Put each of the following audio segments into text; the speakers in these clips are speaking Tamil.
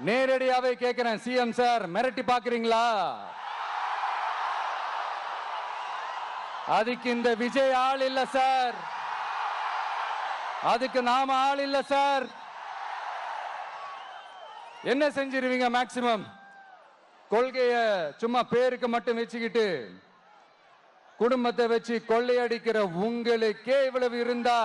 நேரடியாவே கேட்கிறேன், சிஎம் சார் மிரட்டி பாக்குறீங்களா? அதுக்கு இந்த விஜய் ஆள் இல்ல சார், அதுக்கு நாம ஆள் இல்ல சார். என்ன செஞ்சிருவீங்க? மேக்சிமம் கொள்கைய சும்மா பேருக்கு மட்டும் வச்சுக்கிட்டு குடும்பத்தை வச்சு கொள்ளையடிக்கிற உங்களுக்கே இவ்வளவு இருந்தா,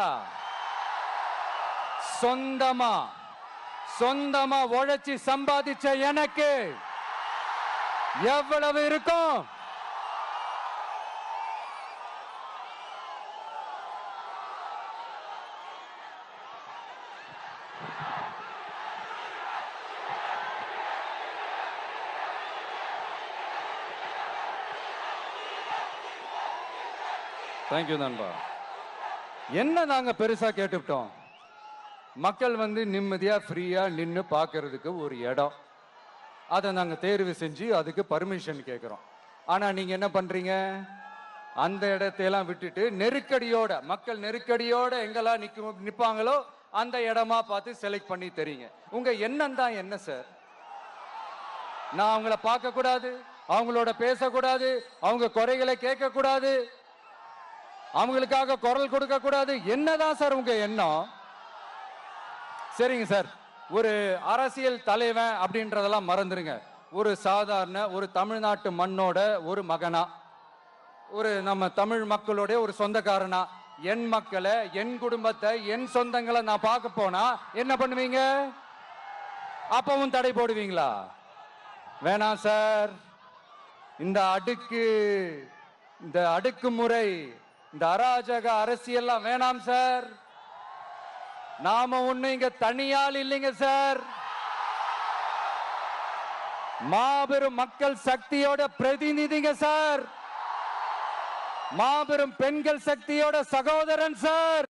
சொந்தமா உழைச்சி சம்பாதிச்ச எனக்கு எவ்வளவு இருக்கும்? தேங்க்யூ நண்பா. என்ன நாங்க பெருசா கேட்டுவிட்டோம்? மக்கள் நிம்மதியா ஃப்ரீயா நின்று பார்க்கறதுக்கு ஒரு இடம், அதை நாங்க தேர்வு செஞ்சு அதுக்கு பர்மிஷன் கேட்கிறோம். ஆனா நீங்க என்ன பண்றீங்க? அந்த இடத்தையெல்லாம் விட்டுட்டு நெருக்கடியோட, மக்கள் நெருக்கடியோட எங்கெல்லாம் நிப்பாங்களோ அந்த இடமா பார்த்து செலக்ட் பண்ணி தரீங்க. உங்க எண்ணம் தான் என்ன சார்? நான் அவங்கள பார்க்க கூடாது, அவங்களோட பேசக்கூடாது, அவங்க குறைகளை கேட்க கூடாது, அவங்களுக்காக குரல் கொடுக்க கூடாது, என்னதான் சார் உங்க எண்ணம்? சரிங்க சார், ஒரு அரசியல் தலைவன் அப்படின்றதெல்லாம் மறந்துருங்க. ஒரு சாதாரண ஒரு தமிழ்நாட்டு மண்ணோட ஒரு மகனா, ஒரு நம்ம தமிழ் மக்களோட ஒரு சொந்தக்காரனா, என் மக்களை, என் குடும்பத்தை, என் சொந்தங்களை நான் பார்க்க போனா என்ன பண்ணுவீங்க? அப்பவும் தடை போடுவீங்களா? வேணாம் சார். இந்த அடுக்குமுறை, இந்த அராஜக அரசியல்லாம் வேணாம் சார். நாம ஒண்ணு இங்க தனியால் இல்லைங்க சார், மாபெரும் மக்கள் சக்தியோட பிரதிநிதிங்க சார், மாபெரும் பெண்கள் சக்தியோட சகோதரன் சார்.